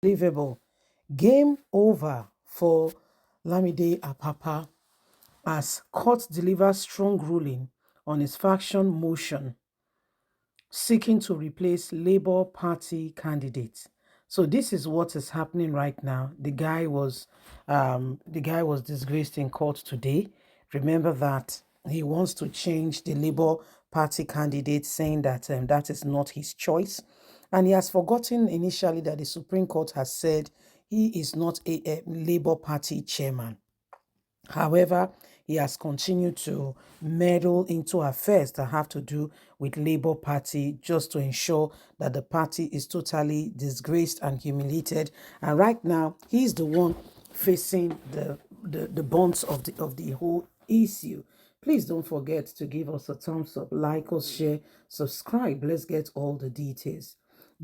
Unbelievable. Game over for Lamide Apapa as court delivers strong ruling on his faction motion seeking to replace Labour Party candidate. So this is what is happening right now. The guy was disgraced in court today. Remember that he wants to change the Labour Party candidate, saying that that is not his choice, and he has forgotten initially that the Supreme Court has said he is not a Labour Party chairman. However, he has continued to meddle into affairs that have to do with Labour Party just to ensure that the party is totally disgraced and humiliated. And right now, he's the one facing the bonds of the whole issue. Please don't forget to give us a thumbs up, like us, share, subscribe. Let's get all the details.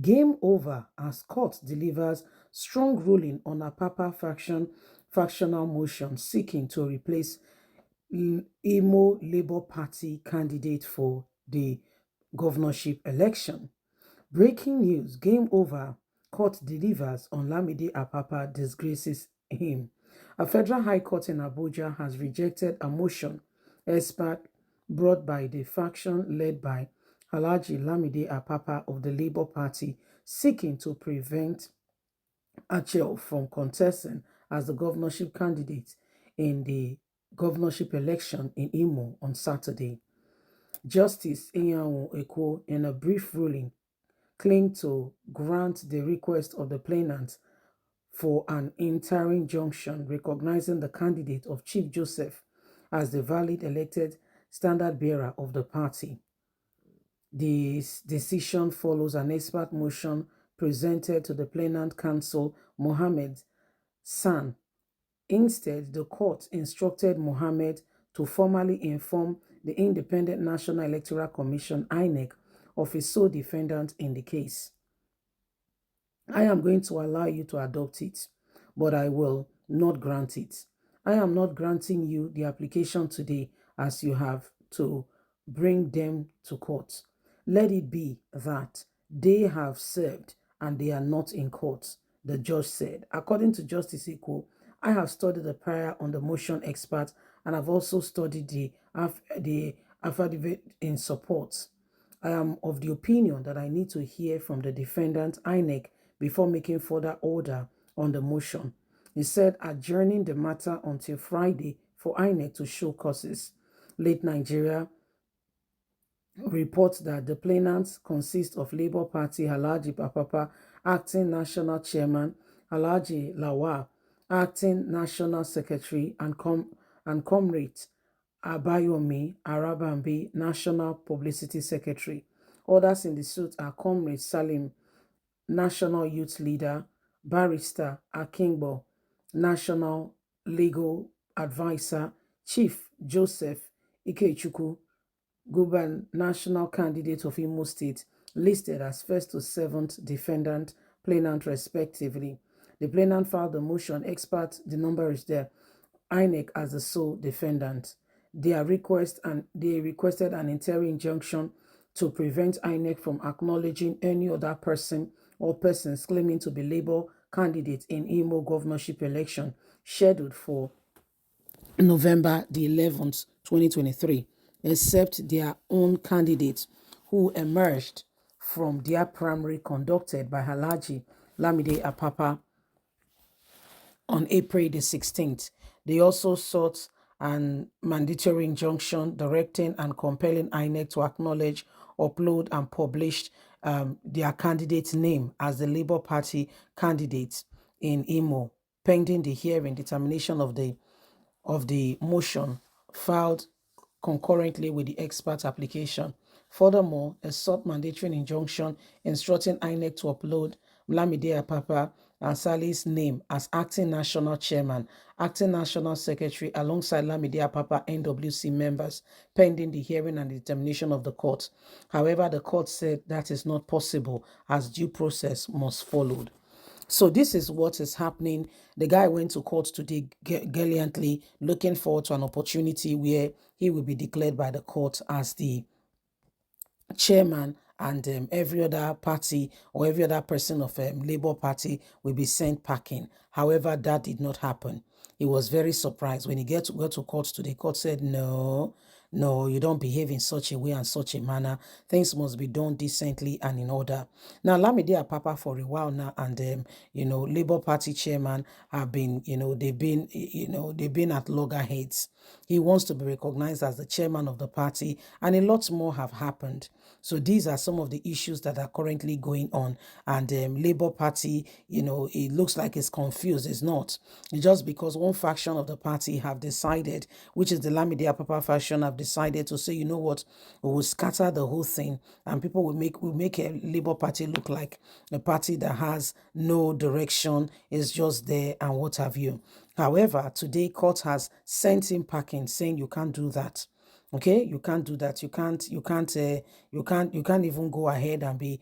Game over as court delivers strong ruling on Apapa factional motion seeking to replace Imo Labour Party candidate for the governorship election. Breaking news, game over, court delivers on Lamide Apapa disgraces him. A federal high court in Abuja has rejected a motion expert brought by the faction led by Alhaji Lamide Apapa of the Labour Party seeking to prevent Achel from contesting as the governorship candidate in the governorship election in Imo on Saturday. Justice Iyanwu Eko, in a brief ruling, claimed to grant the request of the plaintiff for an interim injunction recognizing the candidate of Chief Joseph as the valid elected standard bearer of the party. This decision follows an expert motion presented to the plaintiff counsel Mohammed San. Instead, the court instructed Mohammed to formally inform the Independent National Electoral Commission (INEC) of his sole defendant in the case. I am going to allow you to adopt it, but I will not grant it. I am not granting you the application today as you have to bring them to court. Let it be that they have served and they are not in court, the judge said. According to Justice Eko, I have studied the prior on the motion expert and have also studied the affidavit in support. I am of the opinion that I need to hear from the defendant, INEC, before making further order on the motion. He said adjourning the matter until Friday for INEC to show causes. Late Nigeria reports that the plaintiffs consist of Labour Party Alhaji Apapa, acting national chairman, Alhaji Lawal, acting national secretary, and comrade Abayomi Arabambi, national publicity secretary. Others in the suit are comrade Salim, national youth leader, barrister Akingbo, national legal advisor, Chief Joseph Ikechukwu, national candidate of Imo State, listed as first to seventh defendant, plaintiff respectively. The plaintiff filed the motion, expert, the number is there, INEC as the sole defendant. They requested an interim injunction to prevent INEC from acknowledging any other person or persons claiming to be Labour candidate in Imo governorship election scheduled for November the 11th, 2023, except their own candidates who emerged from their primary conducted by Alhaji Lamide Apapa on April the 16th. They also sought an mandatory injunction directing and compelling INEC to acknowledge, upload, and publish their candidate's name as the Labour Party candidate in Imo, pending the hearing determination of the motion filed concurrently with the expert application. Furthermore, a sought mandatory injunction instructing INEC to upload Lamide Apapa and Salih's name as acting national chairman, acting national secretary alongside Lamide Apapa NWC members, pending the hearing and the determination of the court. However, the court said that is not possible as due process must follow. So this is what is happening. The guy went to court today gallantly, looking forward to an opportunity where he will be declared by the court as the chairman and every other party or every other person of Labour Party will be sent packing. However, that did not happen. He was very surprised when he got to court today. The court said, no, no, you don't behave in such a way and such a manner. Things must be done decently and in order. Now, Lamide Apapa for a while now, and Labour Party chairman have been, they've been at loggerheads. He wants to be recognized as the chairman of the party, and a lot more have happened. So these are some of the issues that are currently going on. And Labour Party, it looks like it's confused. It's not. It's just because one faction of the party have decided, which is the Lamide Apapa faction, have decided to say, you know what, we will scatter the whole thing, and people will make a Labour Party look like a party that has no direction, is just there and what have you. However, today court has sent him packing, saying you can't do that. Okay, you can't do that. You can't even go ahead and be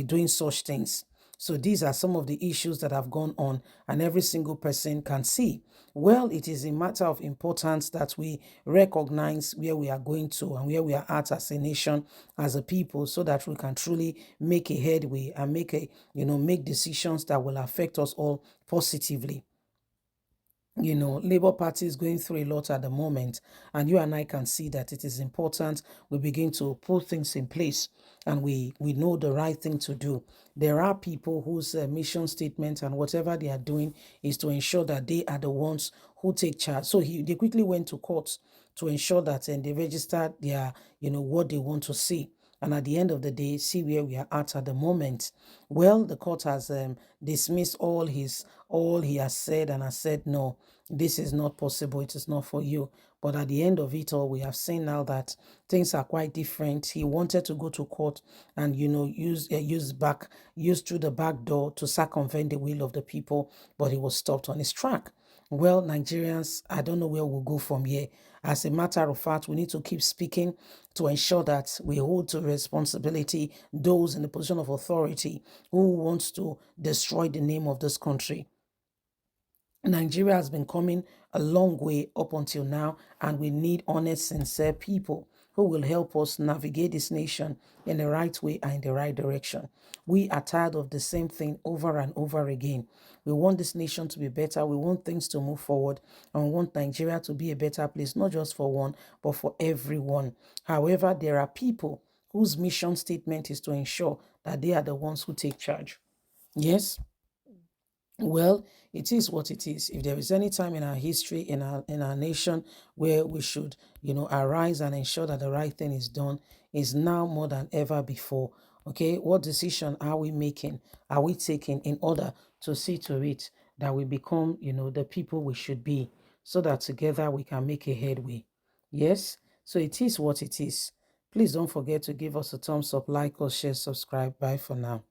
doing such things. So these are some of the issues that have gone on, and every single person can see. Well, it is a matter of importance that we recognize where we are going to and where we are at as a nation, as a people, so that we can truly make a headway and make decisions that will affect us all positively. Labour Party is going through a lot at the moment, and you and I can see that it is important we begin to put things in place, and we know the right thing to do. There are people whose mission statement and whatever they are doing is to ensure that they are the ones who take charge. So they quickly went to court to ensure that they registered their, what they want to see. And at the end of the day, see where we are at the moment. Well, the court has dismissed all he has said, and has said, no, this is not possible. It is not for you. But at the end of it all, we have seen now that things are quite different. He wanted to go to court and use through the back door to circumvent the will of the people, but he was stopped on his track. Well, Nigerians, I don't know where we'll go from here. As a matter of fact, we need to keep speaking to ensure that we hold to responsibility those in the position of authority who wants to destroy the name of this country. Nigeria has been coming a long way up until now, and we need honest, sincere people who will help us navigate this nation in the right way and in the right direction. We are tired of the same thing over and over again. We want this nation to be better. We want things to move forward, and we want Nigeria to be a better place, not just for one, but for everyone. However, there are people whose mission statement is to ensure that they are the ones who take charge. Yes. Well, it is what it is. If there is any time in our history, in our nation, where we should, arise and ensure that the right thing is done, is now more than ever before. Okay, what decision are we making? Are we taking in order to see to it that we become, the people we should be, so that together we can make a headway? Yes. So it is what it is. Please don't forget to give us a thumbs up, like us, share, subscribe. Bye for now.